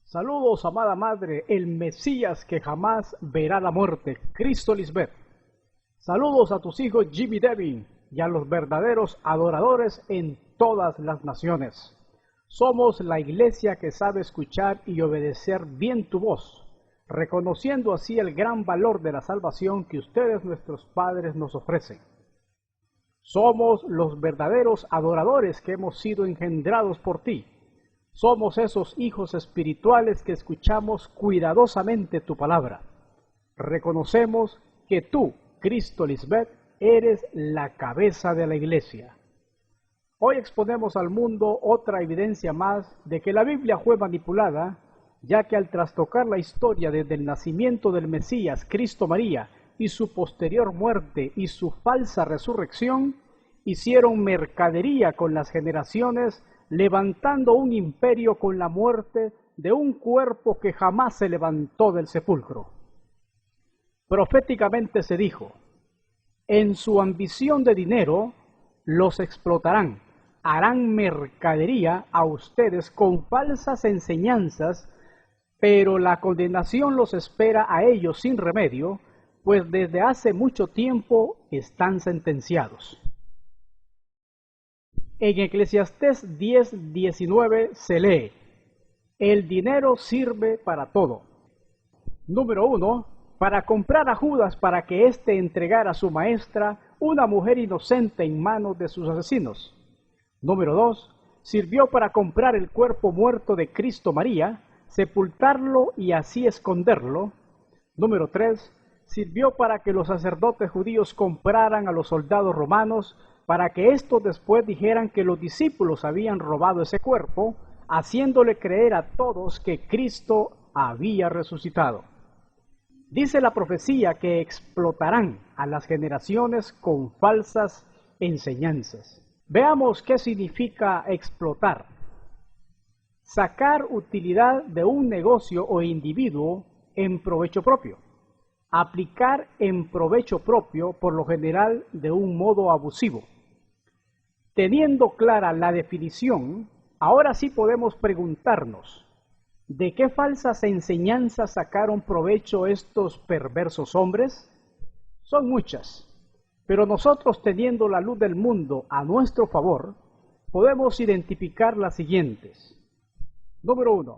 Saludos, amada Madre, el Mesías que jamás verá la muerte, Cristo Lisbeth. Saludos a tus hijos Jimmy Devin y a los verdaderos adoradores en todas las naciones. Somos la iglesia que sabe escuchar y obedecer bien tu voz, reconociendo así el gran valor de la salvación que ustedes, nuestros padres, nos ofrecen. Somos los verdaderos adoradores que hemos sido engendrados por ti. Somos esos hijos espirituales que escuchamos cuidadosamente tu palabra. Reconocemos que tú, Cristo Lisbeth, eres la cabeza de la iglesia. Hoy exponemos al mundo otra evidencia más de que la Biblia fue manipulada, ya que al trastocar la historia desde el nacimiento del Mesías, Cristo María, y su posterior muerte y su falsa resurrección, hicieron mercadería con las generaciones, levantando un imperio con la muerte de un cuerpo que jamás se levantó del sepulcro. Proféticamente se dijo: en su ambición de dinero los explotarán, harán mercadería a ustedes con falsas enseñanzas, pero la condenación los espera a ellos sin remedio, pues desde hace mucho tiempo están sentenciados. En Eclesiastés 10:19 se lee: el dinero sirve para todo. Número 1, para comprar a Judas para que éste entregara a su maestra una mujer inocente en manos de sus asesinos. Número 2, sirvió para comprar el cuerpo muerto de Cristo María, sepultarlo y así esconderlo. Número 3, sirvió para que los sacerdotes judíos compraran a los soldados romanos para que estos después dijeran que los discípulos habían robado ese cuerpo, haciéndole creer a todos que Cristo había resucitado. Dice la profecía que explotarán a las generaciones con falsas enseñanzas. Veamos qué significa explotar. Sacar utilidad de un negocio o individuo en provecho propio. Aplicar en provecho propio, por lo general de un modo abusivo. Teniendo clara la definición, ahora sí podemos preguntarnos: ¿de qué falsas enseñanzas sacaron provecho estos perversos hombres? Son muchas, pero nosotros, teniendo la luz del mundo a nuestro favor, podemos identificar las siguientes. Número 1.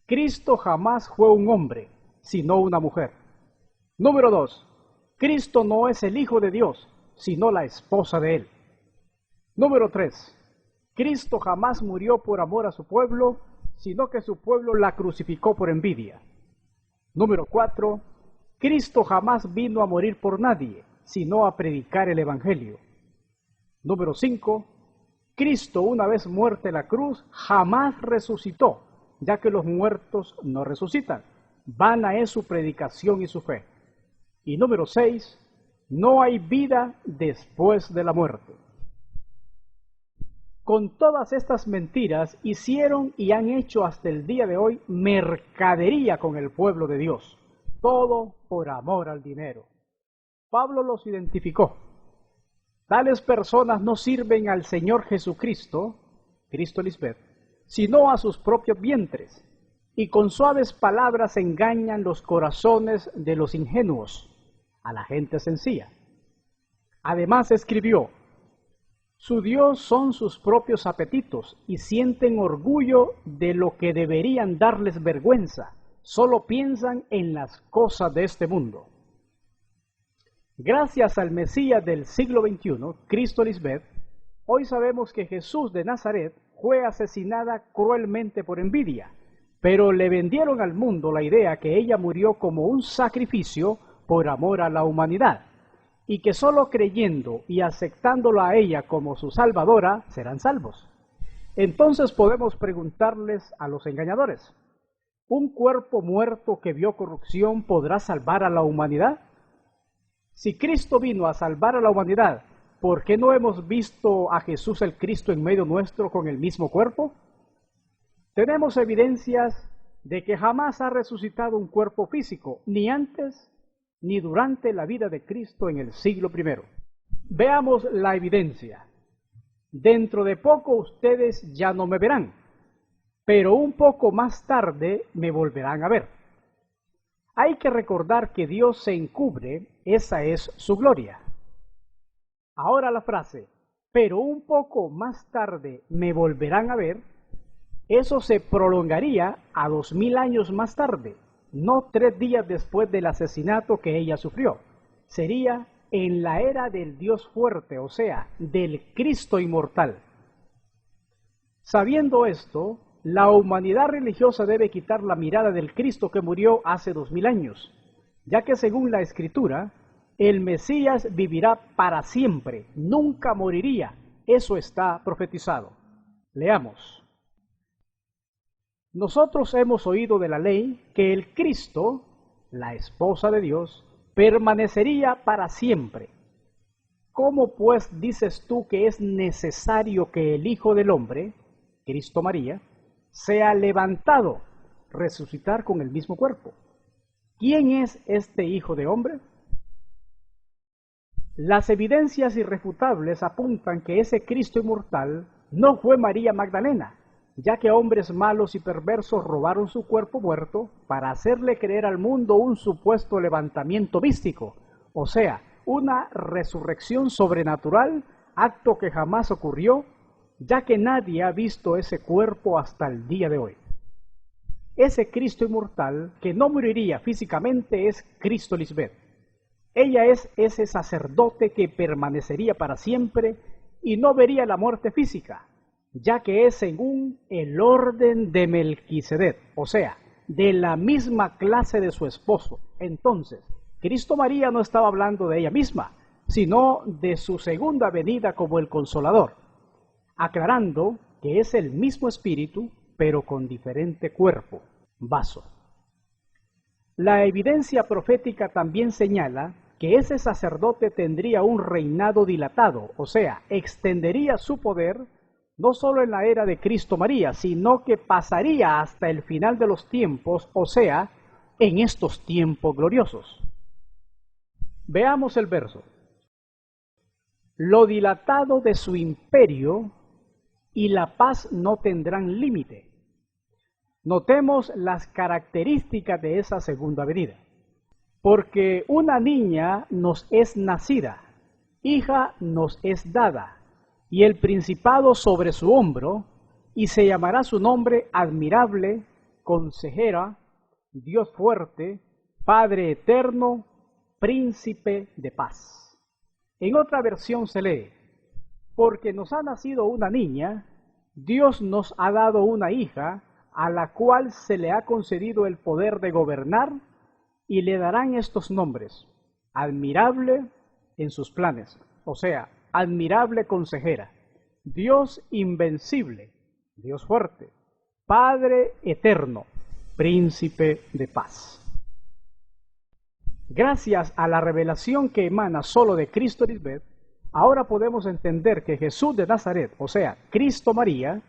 Cristo jamás fue un hombre, sino una mujer. Número 2. Cristo no es el Hijo de Dios, sino la esposa de él. Número 3. Cristo jamás murió por amor a su pueblo, sino que su pueblo la crucificó por envidia. Número 4. Cristo jamás vino a morir por nadie, sino a predicar el Evangelio. Número 5. Cristo, una vez muerta en la cruz, jamás resucitó, ya que los muertos no resucitan. Vana es su predicación y su fe. Y número 6. No hay vida después de la muerte. Con todas estas mentiras hicieron y han hecho hasta el día de hoy mercadería con el pueblo de Dios, todo por amor al dinero. Pablo los identificó. Tales personas no sirven al Señor Jesucristo, Cristo Lisbeth, sino a sus propios vientres, y con suaves palabras engañan los corazones de los ingenuos, a la gente sencilla. Además escribió: su Dios son sus propios apetitos y sienten orgullo de lo que deberían darles vergüenza. Solo piensan en las cosas de este mundo. Gracias al Mesías del siglo XXI, Cristo Lisbeth, hoy sabemos que Jesús de Nazaret fue asesinada cruelmente por envidia, pero le vendieron al mundo la idea que ella murió como un sacrificio por amor a la humanidad, y que solo creyendo y aceptándola a ella como su salvadora serán salvos. Entonces podemos preguntarles a los engañadores: ¿un cuerpo muerto que vio corrupción podrá salvar a la humanidad? Si Cristo vino a salvar a la humanidad, ¿por qué no hemos visto a Jesús el Cristo en medio nuestro con el mismo cuerpo? Tenemos evidencias de que jamás ha resucitado un cuerpo físico, ni antes ni durante la vida de Cristo en el siglo I. Veamos la evidencia. Dentro de poco ustedes ya no me verán, pero un poco más tarde me volverán a ver. Hay que recordar que Dios se encubre, esa es su gloria. Ahora la frase, pero un poco más tarde me volverán a ver, eso se prolongaría a 2000 años más tarde, no 3 días después del asesinato que ella sufrió. Sería en la era del Dios fuerte, o sea, del Cristo inmortal. Sabiendo esto, la humanidad religiosa debe quitar la mirada del Cristo que murió hace 2000 años, ya que según la Escritura, el Mesías vivirá para siempre, nunca moriría. Eso está profetizado. Leamos. Nosotros hemos oído de la ley que el Cristo, la esposa de Dios, permanecería para siempre. ¿Cómo pues dices tú que es necesario que el Hijo del Hombre, Cristo María, sea levantado, resucitar con el mismo cuerpo? ¿Quién es este Hijo de Hombre? Las evidencias irrefutables apuntan que ese Cristo inmortal no fue María Magdalena, ya que hombres malos y perversos robaron su cuerpo muerto para hacerle creer al mundo un supuesto levantamiento místico, o sea, una resurrección sobrenatural, acto que jamás ocurrió, ya que nadie ha visto ese cuerpo hasta el día de hoy. Ese Cristo inmortal que no moriría físicamente es Cristo Lisbeth. Ella es ese sacerdote que permanecería para siempre y no vería la muerte física, ya que es según el orden de Melquisedec, o sea, de la misma clase de su esposo. Entonces, Cristo María no estaba hablando de ella misma, sino de su segunda venida como el Consolador, aclarando que es el mismo espíritu, pero con diferente cuerpo, vaso. La evidencia profética también señala que ese sacerdote tendría un reinado dilatado, o sea, extendería su poder no solo en la era de Cristo María, sino que pasaría hasta el final de los tiempos, o sea, en estos tiempos gloriosos. Veamos el verso. Lo dilatado de su imperio y la paz no tendrán límite. Notemos las características de esa segunda venida. Porque una niña nos es nacida, hija nos es dada, y el principado sobre su hombro, y se llamará su nombre admirable, consejera, Dios fuerte, Padre eterno, príncipe de paz. En otra versión se lee, porque nos ha nacido una niña, Dios nos ha dado una hija, a la cual se le ha concedido el poder de gobernar, y le darán estos nombres: admirable en sus planes, o sea, admirable consejera, Dios invencible, Dios fuerte, Padre eterno, príncipe de paz. Gracias a la revelación que emana solo de Cristo Lisbeth, ahora podemos entender que Jesús de Nazaret, o sea, Cristo María,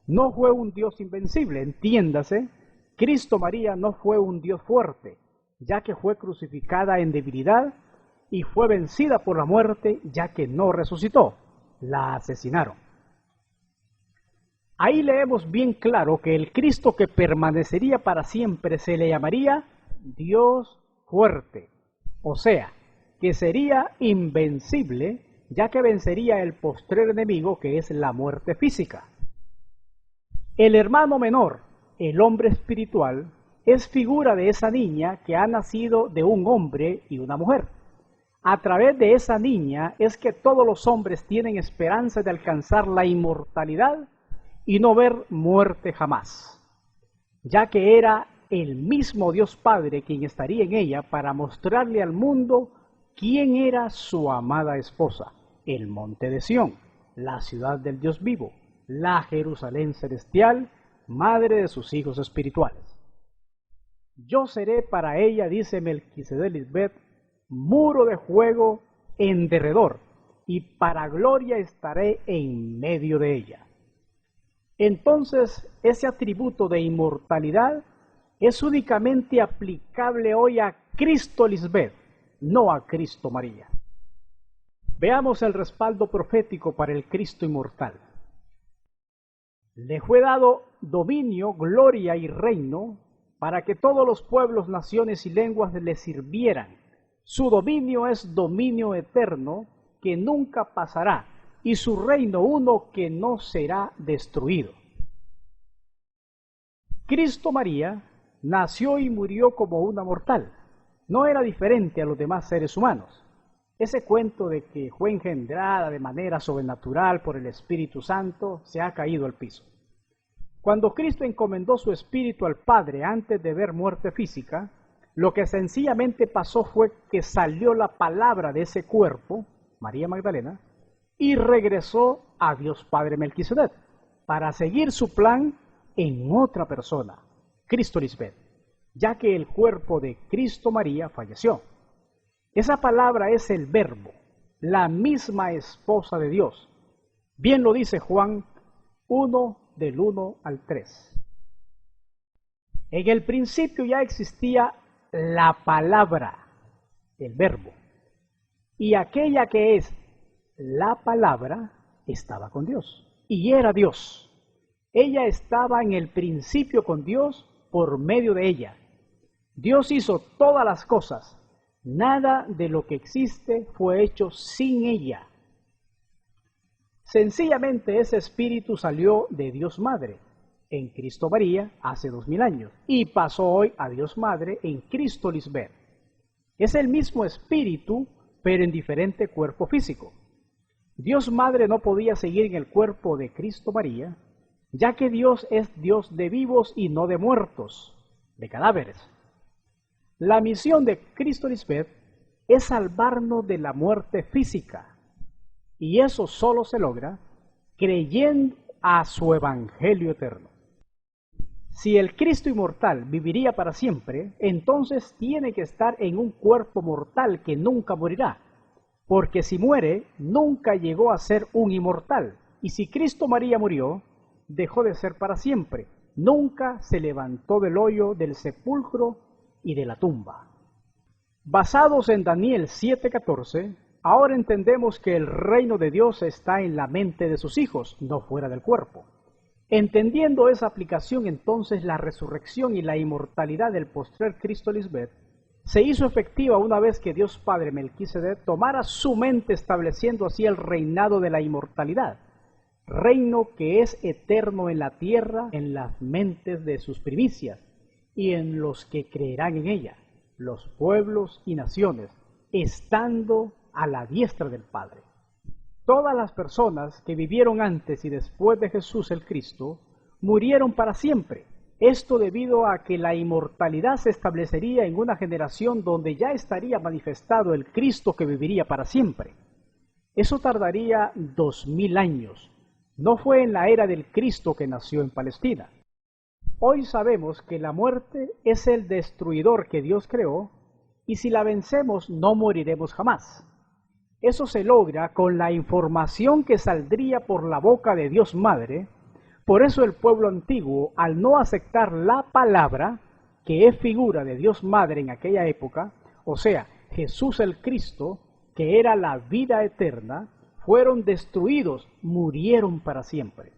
no fue un Dios invencible, entiéndase, Cristo María no fue un Dios fuerte, ya que fue crucificada en debilidad y fue vencida por la muerte, ya que no resucitó, la asesinaron. Ahí leemos bien claro que el Cristo que permanecería para siempre se le llamaría Dios fuerte, o sea, que sería invencible, ya que vencería el postrer enemigo que es la muerte física. El hermano menor, el hombre espiritual, es figura de esa niña que ha nacido de un hombre y una mujer. A través de esa niña es que todos los hombres tienen esperanza de alcanzar la inmortalidad y no ver muerte jamás, ya que era el mismo Dios Padre quien estaría en ella para mostrarle al mundo quién era su amada esposa, el monte de Sión, la ciudad del Dios vivo, la Jerusalén celestial, madre de sus hijos espirituales. Yo seré para ella, dice Melquisedec Lisbeth, muro de fuego en derredor, y para gloria estaré en medio de ella. Entonces, ese atributo de inmortalidad es únicamente aplicable hoy a Cristo Lisbeth, no a Cristo María. Veamos el respaldo profético para el Cristo inmortal. Le fue dado dominio, gloria y reino para que todos los pueblos, naciones y lenguas le sirvieran. Su dominio es dominio eterno que nunca pasará y su reino uno que no será destruido. Cristo María nació y murió como una mortal. No era diferente a los demás seres humanos. Ese cuento de que fue engendrada de manera sobrenatural por el Espíritu Santo se ha caído al piso. Cuando Cristo encomendó su espíritu al Padre antes de ver muerte física, lo que sencillamente pasó fue que salió la palabra de ese cuerpo, María Magdalena, y regresó a Dios Padre Melquisedec para seguir su plan en otra persona, Cristo Lisbeth, ya que el cuerpo de Cristo María falleció. Esa palabra es el Verbo, la misma esposa de Dios. Bien lo dice Juan 1 del 1 al 3. En el principio ya existía la palabra, el Verbo, y aquella que es la palabra estaba con Dios y era Dios. Ella estaba en el principio con Dios por medio de ella. Dios hizo todas las cosas. Nada de lo que existe fue hecho sin ella. Sencillamente ese espíritu salió de Dios Madre en Cristo María hace 2000 años y pasó hoy a Dios Madre en Cristo Lisbeth. Es el mismo espíritu, pero en diferente cuerpo físico. Dios Madre no podía seguir en el cuerpo de Cristo María, ya que Dios es Dios de vivos y no de muertos, de cadáveres. La misión de Cristo Lisbeth es salvarnos de la muerte física. Y eso solo se logra creyendo a su evangelio eterno. Si el Cristo inmortal viviría para siempre, entonces tiene que estar en un cuerpo mortal que nunca morirá, porque si muere, nunca llegó a ser un inmortal. Y si Cristo María murió, dejó de ser para siempre. Nunca se levantó del hoyo, del sepulcro y de la tumba. Basados en Daniel 7:14, ahora entendemos que el reino de Dios está en la mente de sus hijos, no fuera del cuerpo. Entendiendo esa aplicación, entonces la resurrección y la inmortalidad del postrer Cristo Lisbeth se hizo efectiva una vez que Dios Padre Melquisedec tomara su mente, estableciendo así el reinado de la inmortalidad, reino que es eterno en la tierra, en las mentes de sus primicias y en los que creerán en ella, los pueblos y naciones, estando a la diestra del Padre. Todas las personas que vivieron antes y después de Jesús el Cristo murieron para siempre. Esto debido a que la inmortalidad se establecería en una generación donde ya estaría manifestado el Cristo que viviría para siempre. Eso tardaría 2000 años. No fue en la era del Cristo que nació en Palestina. Hoy sabemos que la muerte es el destruidor que Dios creó y si la vencemos no moriremos jamás. Eso se logra con la información que saldría por la boca de Dios Madre. Por eso el pueblo antiguo, al no aceptar la palabra, que es figura de Dios Madre en aquella época, o sea, Jesús el Cristo, que era la vida eterna, fueron destruidos, murieron para siempre.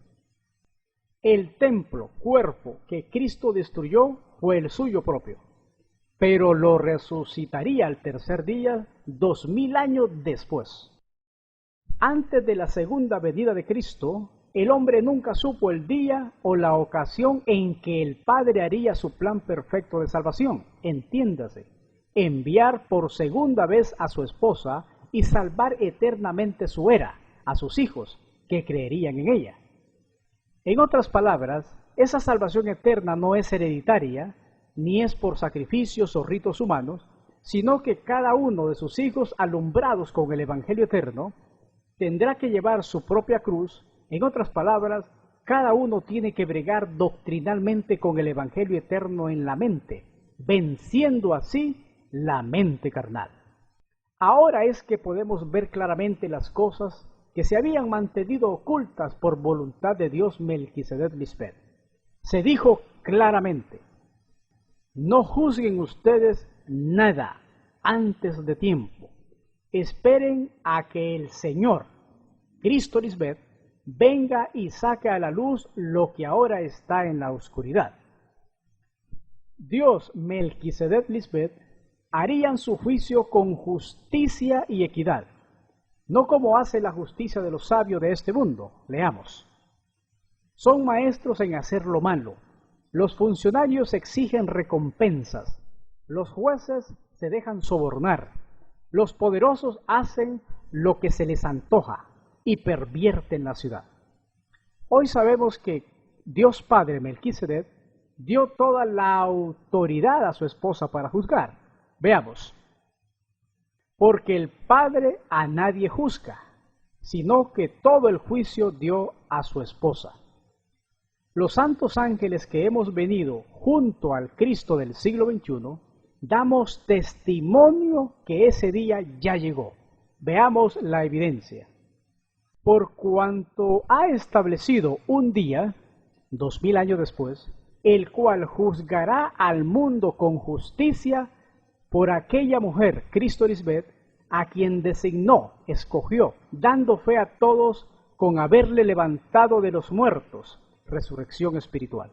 El templo, cuerpo que Cristo destruyó, fue el suyo propio, pero lo resucitaría al tercer día, 2000 años después. Antes de la segunda venida de Cristo, el hombre nunca supo el día o la ocasión en que el Padre haría su plan perfecto de salvación. Entiéndase, enviar por segunda vez a su esposa y salvar eternamente su era, a sus hijos, que creerían en ella. En otras palabras, esa salvación eterna no es hereditaria, ni es por sacrificios o ritos humanos, sino que cada uno de sus hijos alumbrados con el Evangelio eterno tendrá que llevar su propia cruz. En otras palabras, cada uno tiene que bregar doctrinalmente con el Evangelio eterno en la mente, venciendo así la mente carnal. Ahora es que podemos ver claramente las cosas que se habían mantenido ocultas por voluntad de Dios Melquisedec Lisbeth. Se dijo claramente: no juzguen ustedes nada antes de tiempo. Esperen a que el Señor, Cristo Lisbeth, venga y saque a la luz lo que ahora está en la oscuridad. Dios, Melquisedec, Lisbeth, harían su juicio con justicia y equidad, no como hace la justicia de los sabios de este mundo. Leamos. Son maestros en hacer lo malo. Los funcionarios exigen recompensas. Los jueces se dejan sobornar. Los poderosos hacen lo que se les antoja y pervierten la ciudad. Hoy sabemos que Dios Padre, Melquisedec, dio toda la autoridad a su esposa para juzgar. Veamos. Porque el Padre a nadie juzga, sino que todo el juicio dio a su esposa. Los santos ángeles que hemos venido junto al Cristo del siglo XXI, damos testimonio que ese día ya llegó. Veamos la evidencia. Por cuanto ha establecido un día, 2000 años después, el cual juzgará al mundo con justicia por aquella mujer, Cristo Lisbeth, a quien designó, escogió, dando fe a todos con haberle levantado de los muertos, resurrección espiritual.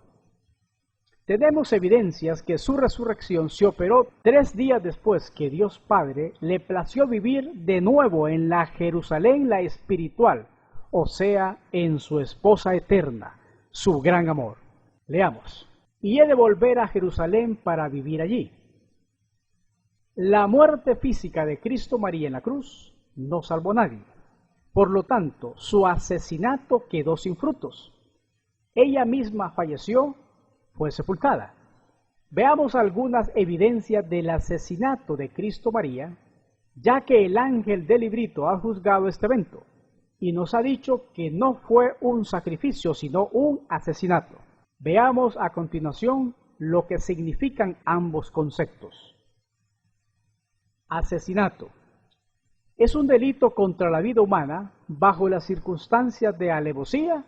Tenemos evidencias que su resurrección se operó 3 días después que Dios Padre le plació vivir de nuevo en la Jerusalén la espiritual, o sea, en su esposa eterna, su gran amor. Leamos. Y he de volver a Jerusalén para vivir allí. La muerte física de Cristo María en la cruz no salvó a nadie. Por lo tanto, su asesinato quedó sin frutos. Ella misma falleció, fue sepultada. Veamos algunas evidencias del asesinato de Cristo María, ya que el ángel del librito ha juzgado este evento y nos ha dicho que no fue un sacrificio, sino un asesinato. Veamos a continuación lo que significan ambos conceptos. Asesinato es un delito contra la vida humana bajo las circunstancias de alevosía,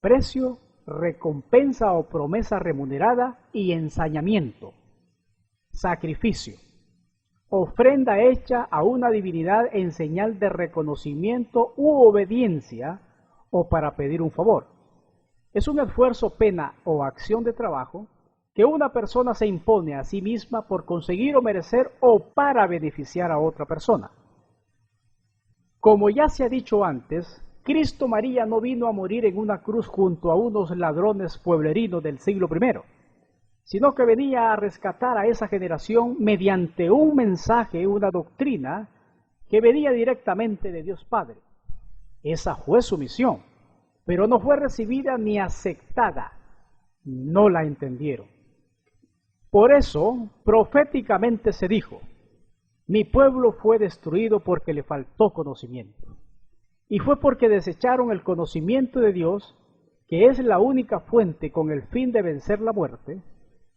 precio, recompensa o promesa remunerada y ensañamiento. Sacrificio, ofrenda hecha a una divinidad en señal de reconocimiento u obediencia o para pedir un favor. Es un esfuerzo, pena o acción de trabajo que una persona se impone a sí misma por conseguir o merecer o para beneficiar a otra persona. Como ya se ha dicho antes, Cristo María no vino a morir en una cruz junto a unos ladrones pueblerinos del siglo I, sino que venía a rescatar a esa generación mediante un mensaje, una doctrina que venía directamente de Dios Padre. Esa fue su misión, pero no fue recibida ni aceptada. No la entendieron. Por eso, proféticamente se dijo, mi pueblo fue destruido porque le faltó conocimiento. Y fue porque desecharon el conocimiento de Dios, que es la única fuente con el fin de vencer la muerte.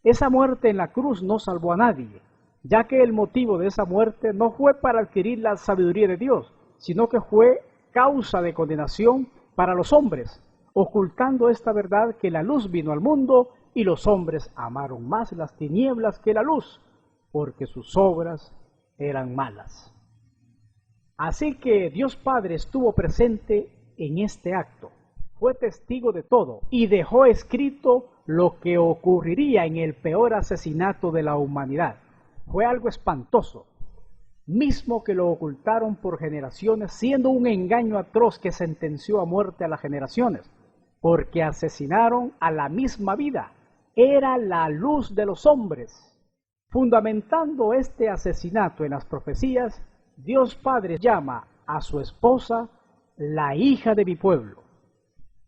Esa muerte en la cruz no salvó a nadie, ya que el motivo de esa muerte no fue para adquirir la sabiduría de Dios, sino que fue causa de condenación para los hombres, ocultando esta verdad que la luz vino al mundo y los hombres amaron más las tinieblas que la luz, porque sus obras eran malas. Así que Dios Padre estuvo presente en este acto, fue testigo de todo y dejó escrito lo que ocurriría en el peor asesinato de la humanidad. Fue algo espantoso, mismo que lo ocultaron por generaciones, siendo un engaño atroz que sentenció a muerte a las generaciones, porque asesinaron a la misma vida, era la luz de los hombres. Fundamentando este asesinato en las profecías, Dios Padre llama a su esposa la hija de mi pueblo.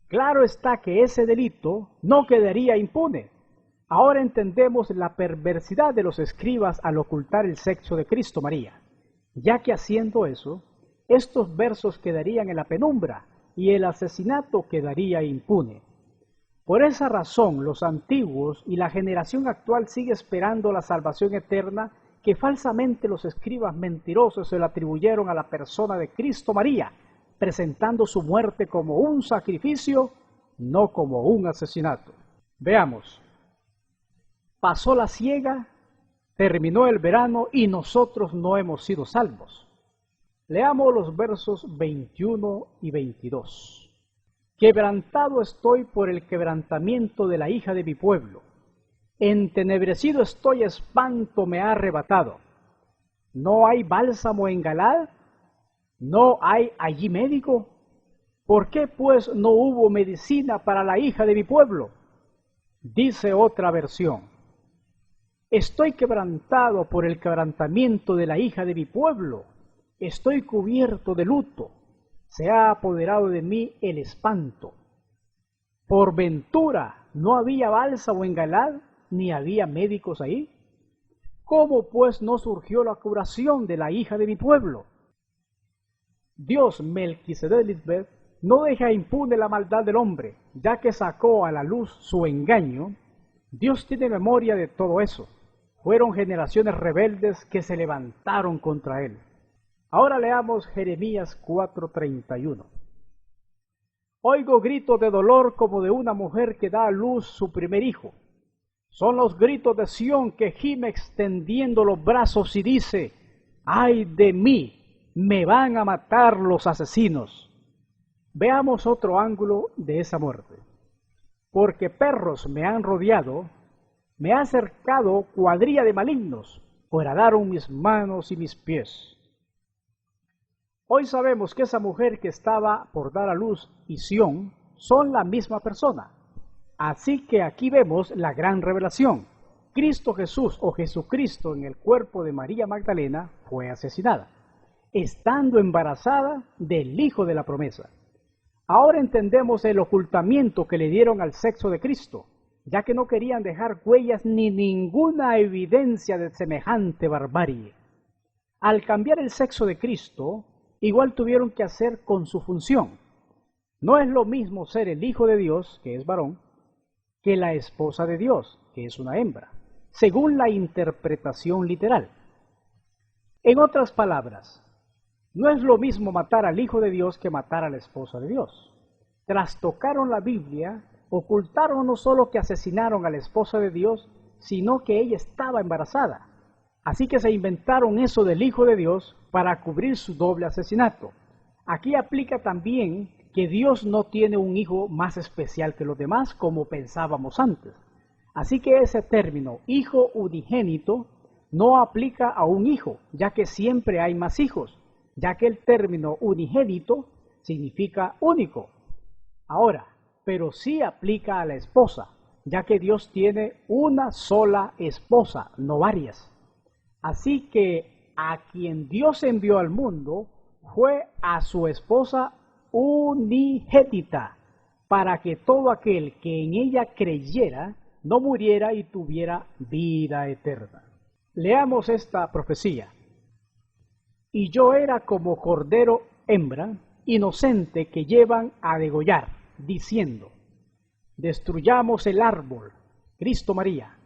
Claro está que ese delito no quedaría impune. Ahora entendemos la perversidad de los escribas al ocultar el sexo de Cristo María, ya que haciendo eso, estos versos quedarían en la penumbra y el asesinato quedaría impune. Por esa razón, los antiguos y la generación actual sigue esperando la salvación eterna que falsamente los escribas mentirosos se le atribuyeron a la persona de Cristo María, presentando su muerte como un sacrificio, no como un asesinato. Veamos. Pasó la siega, terminó el verano y nosotros no hemos sido salvos. Leamos los versos 21 y 22. Quebrantado estoy por el quebrantamiento de la hija de mi pueblo. Entenebrecido estoy, espanto me ha arrebatado. ¿No hay bálsamo en Galaad? ¿No hay allí médico? ¿Por qué pues no hubo medicina para la hija de mi pueblo? Dice otra versión: estoy quebrantado por el quebrantamiento de la hija de mi pueblo. Estoy cubierto de luto. Se ha apoderado de mí el espanto. Por ventura no había bálsamo en Galaad, ni había médicos ahí. ¿Cómo pues no surgió la curación de la hija de mi pueblo? Dios, Melquisedec Lisbeth, no deja impune la maldad del hombre, ya que sacó a la luz su engaño. Dios tiene memoria de todo eso. Fueron generaciones rebeldes que se levantaron contra él. Ahora leamos Jeremías 4:31. Oigo gritos de dolor como de una mujer que da a luz su primer hijo. Son los gritos de Sión que gime extendiendo los brazos y dice: ¡ay de mí! Me van a matar los asesinos. Veamos otro ángulo de esa muerte. Porque perros me han rodeado, me ha cercado cuadrilla de malignos, horadaron mis manos y mis pies. Hoy sabemos que esa mujer que estaba por dar a luz y Sión son la misma persona. Así que aquí vemos la gran revelación. Cristo Jesús o Jesucristo en el cuerpo de María Magdalena fue asesinada, estando embarazada del Hijo de la promesa. Ahora entendemos el ocultamiento que le dieron al sexo de Cristo, ya que no querían dejar huellas ni ninguna evidencia de semejante barbarie. Al cambiar el sexo de Cristo, igual tuvieron que hacer con su función. No es lo mismo ser el Hijo de Dios, que es varón, que la esposa de Dios, que es una hembra, según la interpretación literal. En otras palabras, no es lo mismo matar al Hijo de Dios que matar a la esposa de Dios. Trastocaron la Biblia, ocultaron no solo que asesinaron a la esposa de Dios, sino que ella estaba embarazada. Así que se inventaron eso del Hijo de Dios para cubrir su doble asesinato. Aquí aplica también que Dios no tiene un hijo más especial que los demás, como pensábamos antes. Así que ese término, hijo unigénito, no aplica a un hijo, ya que siempre hay más hijos, ya que el término unigénito significa único. Ahora, pero sí aplica a la esposa, ya que Dios tiene una sola esposa, no varias. Así que a quien Dios envió al mundo fue a su esposa unigénita, para que todo aquel que en ella creyera no muriera y tuviera vida eterna. Leamos esta profecía. Y yo era como cordero hembra, inocente, que llevan a degollar, diciendo: destruyamos el árbol, Cristo María,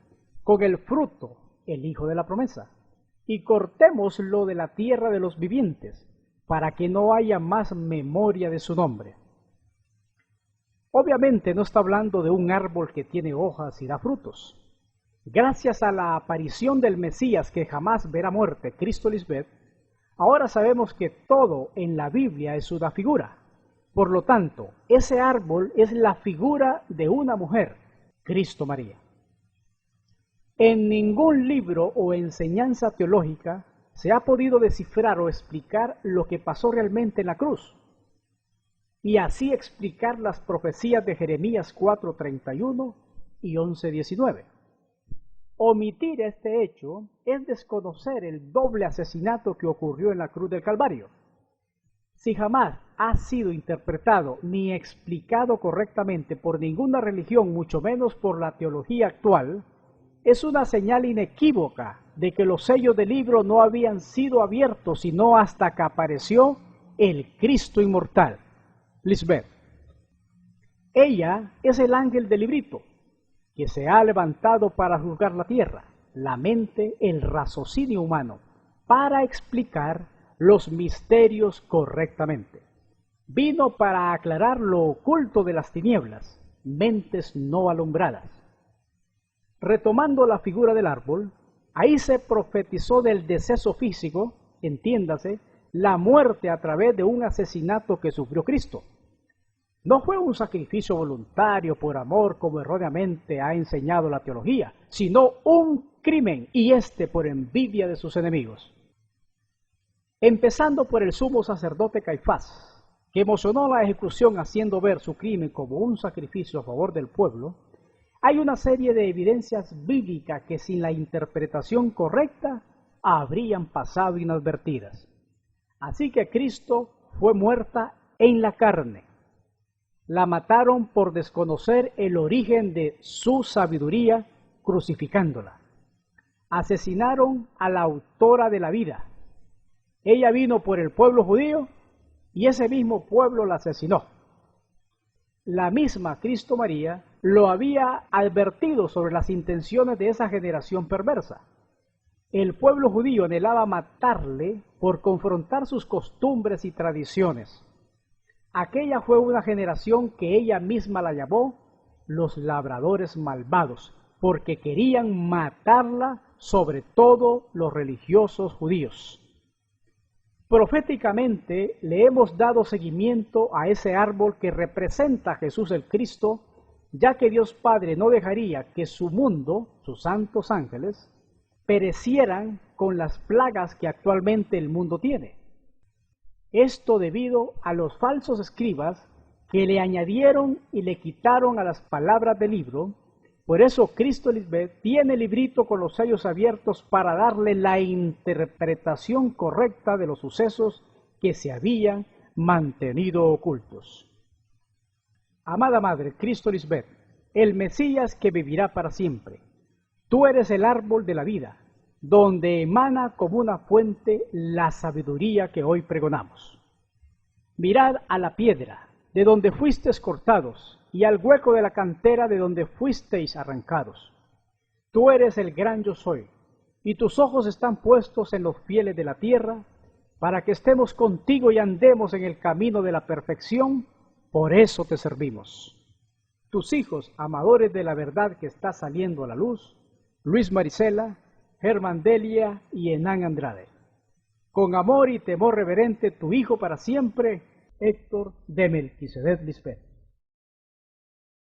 con el fruto, el Hijo de la promesa, y cortémoslo de la tierra de los vivientes, para que no haya más memoria de su nombre. Obviamente no está hablando de un árbol que tiene hojas y da frutos. Gracias a la aparición del Mesías que jamás verá muerte, Cristo Lisbeth, ahora sabemos que todo en la Biblia es una figura. Por lo tanto, ese árbol es la figura de una mujer, Cristo María. En ningún libro o enseñanza teológica se ha podido descifrar o explicar lo que pasó realmente en la cruz, y así explicar las profecías de Jeremías 4:31 y 11:19. Omitir este hecho es desconocer el doble asesinato que ocurrió en la cruz del Calvario. Si jamás ha sido interpretado ni explicado correctamente por ninguna religión, mucho menos por la teología actual, es una señal inequívoca de que los sellos del libro no habían sido abiertos sino hasta que apareció el Cristo inmortal, Lisbeth. Ella es el ángel del librito, que se ha levantado para juzgar la tierra, la mente, el raciocinio humano, para explicar los misterios correctamente. Vino para aclarar lo oculto de las tinieblas, mentes no alumbradas. Retomando la figura del árbol, ahí se profetizó del deceso físico, entiéndase, la muerte a través de un asesinato que sufrió Cristo. No fue un sacrificio voluntario por amor, como erróneamente ha enseñado la teología, sino un crimen, y este por envidia de sus enemigos. Empezando por el sumo sacerdote Caifás, que emocionó la ejecución haciendo ver su crimen como un sacrificio a favor del pueblo, hay una serie de evidencias bíblicas que sin la interpretación correcta habrían pasado inadvertidas. Así que Cristo fue muerta en la carne. La mataron por desconocer el origen de su sabiduría, crucificándola. Asesinaron a la autora de la vida. Ella vino por el pueblo judío y ese mismo pueblo la asesinó. La misma Cristo María lo había advertido sobre las intenciones de esa generación perversa. El pueblo judío anhelaba matarle por confrontar sus costumbres y tradiciones. Aquella fue una generación que ella misma la llamó los labradores malvados, porque querían matarla, sobre todo los religiosos judíos. Proféticamente le hemos dado seguimiento a ese árbol que representa a Jesús el Cristo, ya que Dios Padre no dejaría que su mundo, sus santos ángeles, perecieran con las plagas que actualmente el mundo tiene. Esto debido a los falsos escribas que le añadieron y le quitaron a las palabras del libro. Por eso Cristo Lisbeth tiene el librito con los sellos abiertos para darle la interpretación correcta de los sucesos que se habían mantenido ocultos. Amada Madre, Cristo Lisbeth, el Mesías que vivirá para siempre, tú eres el árbol de la vida, donde emana como una fuente la sabiduría que hoy pregonamos. Mirad a la piedra, de donde fuisteis cortados, y al hueco de la cantera de donde fuisteis arrancados. Tú eres el gran yo soy, y tus ojos están puestos en los fieles de la tierra, para que estemos contigo y andemos en el camino de la perfección, por eso te servimos. Tus hijos, amadores de la verdad que está saliendo a la luz, Luis Marisela, Germán Delia y Enán Andrade. Con amor y temor reverente, tu hijo para siempre, Héctor de Melquisedec Lisbeth.